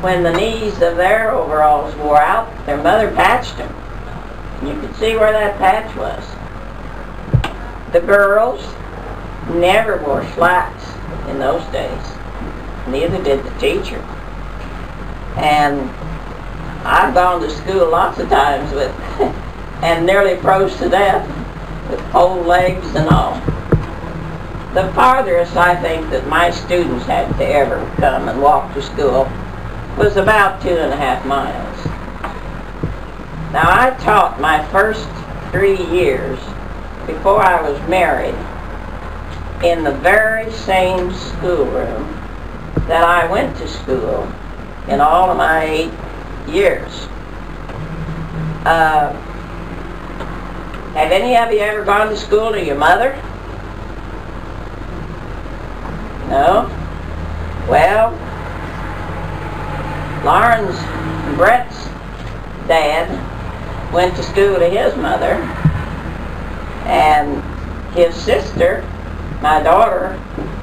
when the knees of their overalls wore out, their mother patched them. You could see where that patch was. The girls never wore slacks in those days. Neither did the teacher. And I've gone to school lots of times with, and nearly froze to death with whole legs and all. The farthest I think that my students had to ever come and walk to school was about 2.5 miles. Now I taught my first 3 years before I was married in the very same schoolroom that I went to school in all of my 8 years. Have any of you ever gone to school to your mother? No? Well, Lauren's and Brett's dad went to school to his mother, and his sister, my daughter,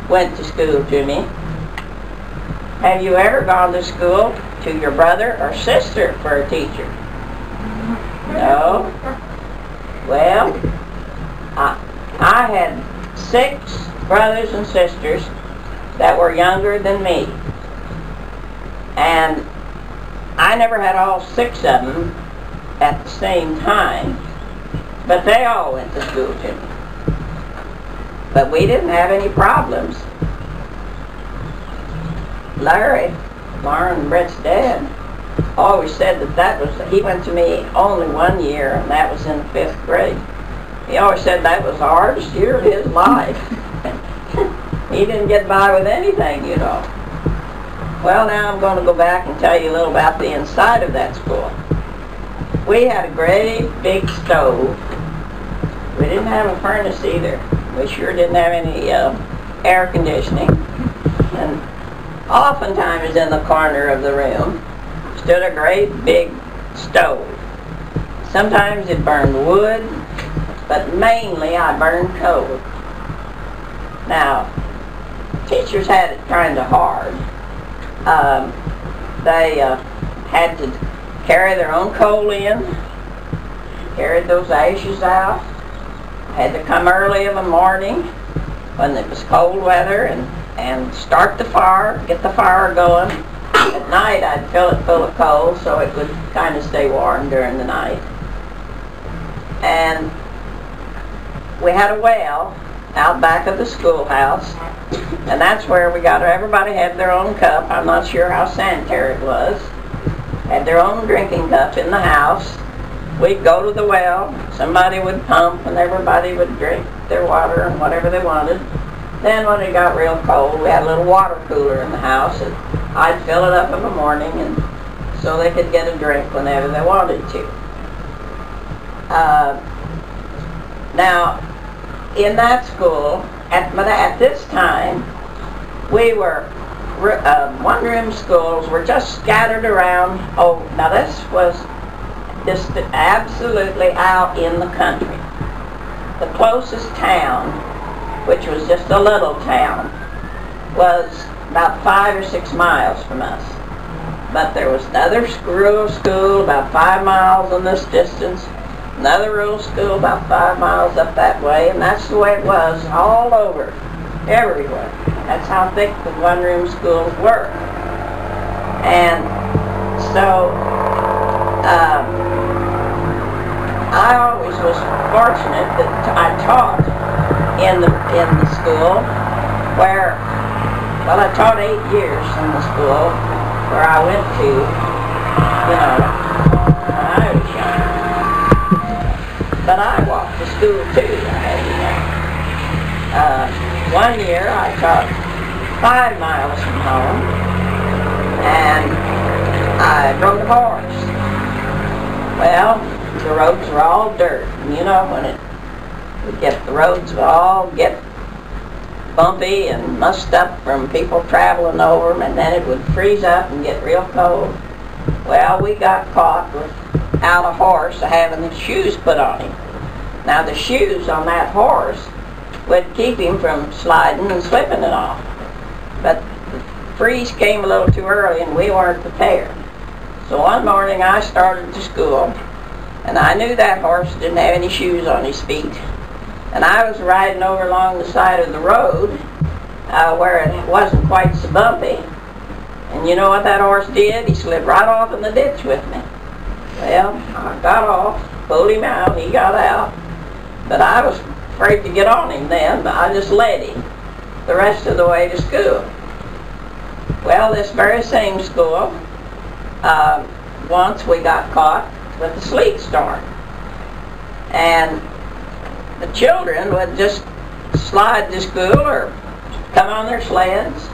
went to school to me. Have you ever gone to school to your brother or sister for a teacher? No? Well, I had 6 brothers and sisters that were younger than me. And I never had all 6 of them at the same time, but they all went to school to me. But we didn't have any problems. Larry, Lauren and Brett's dad, always said he went to me only 1 year, and that was in the 5th grade. He always said that was the hardest year of his life. He didn't get by with anything, you know. Well, now I'm going to go back and tell you a little about the inside of that school. We had a great big stove. We didn't have a furnace either. We sure didn't have any air conditioning. And oftentimes in the corner of the room stood a great big stove. Sometimes it burned wood, but mainly I burned coal. Now, teachers had it kind of hard. They had to carry their own coal in, carried those ashes out, had to come early in the morning when it was cold weather and start the fire, get the fire going. At night I'd fill it full of coal so it would kind of stay warm during the night. And we had a well out back of the schoolhouse, and that's where everybody had their own cup. I'm not sure how sanitary it was. Had their own drinking cup in the house. We'd go to the well, somebody would pump, and everybody would drink their water and whatever they wanted. Then when it got real cold, we had a little water cooler in the house, and I'd fill it up in the morning and so they could get a drink whenever they wanted to. Now, in that school, at this time, we were, one-room schools were just scattered around. Oh, now this was just absolutely out in the country. The closest town, which was just a little town, was about 5 or 6 miles from us. But there was another rural school about 5 miles in this distance, another rural school about 5 miles up that way, and that's the way it was all over, everywhere. That's how thick the one-room schools were. And so I always was fortunate that I taught in the school where, well, I taught 8 years in the school where I went to, you know, when I was young. But I walked to school too, I had to know. 1 year I taught 5 miles from home, and I rode a horse. Well, the roads were all dirt, and you know when the roads would all get bumpy and mussed up from people traveling over them, and then it would freeze up and get real cold. Well, we got caught without a horse having the shoes put on him. Now the shoes on that horse would keep him from sliding and slipping it off. But the freeze came a little too early and we weren't prepared. So one morning I started to school, and I knew that horse didn't have any shoes on his feet. And I was riding over along the side of the road where it wasn't quite so bumpy. And you know what that horse did? He slid right off in the ditch with me. Well, I got off, pulled him out, he got out. But I was afraid to get on him then, but I just led him the rest of the way to school. Well, this very same school, once we got caught with a sleet storm. And the children would just slide to school or come on their sleds.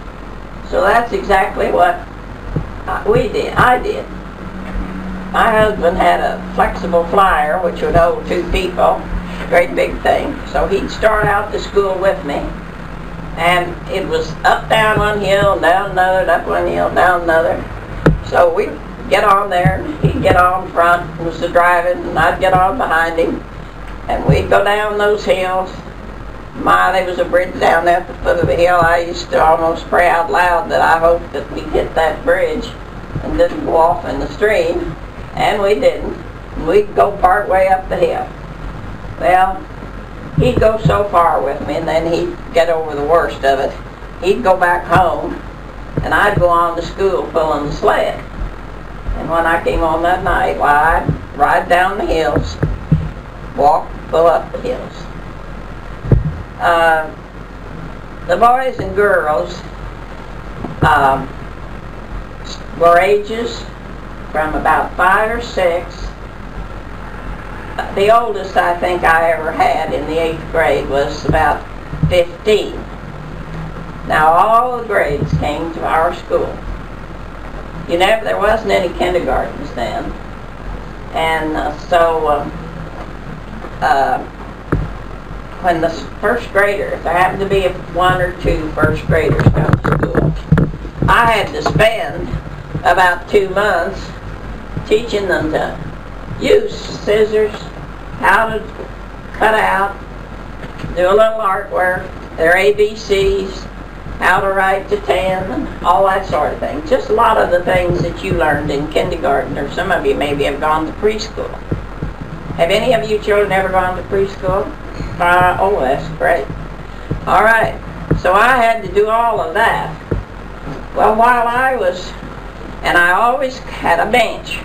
So that's exactly what I did. My husband had a flexible flyer which would hold 2 people, great big thing. So he'd start out to school with me, and it was up, down one hill, down another, up one hill, down another. So we'd get on there, and he'd get on front, was the driving, and I'd get on behind him, and we'd go down those hills. There was a bridge down there at the foot of the hill. I used to almost pray out loud that I hoped that we'd hit that bridge and didn't go off in the stream, and we didn't. We'd go part way up the hill. Well, he'd go so far with me, and then he'd get over the worst of it. He'd go back home, and I'd go on to school pulling the sled. And when I came home that night, well, I'd ride down the hills, walk, pull up the hills. The boys and girls were ages from about 5 or 6. The oldest I think I ever had in the 8th grade was about 15. Now all the grades came to our school. There wasn't any kindergartens then. And when the first graders, there happened to be 1 or 2 first graders come to school, I had to spend about 2 months teaching them to use scissors, how to cut out, do a little artwork, their ABCs, how to write to 10, and all that sort of thing. Just a lot of the things that you learned in kindergarten, or some of you maybe have gone to preschool. Have any of you children ever gone to preschool? Oh, that's great. All right, so I had to do all of that. Well, while I always had a bench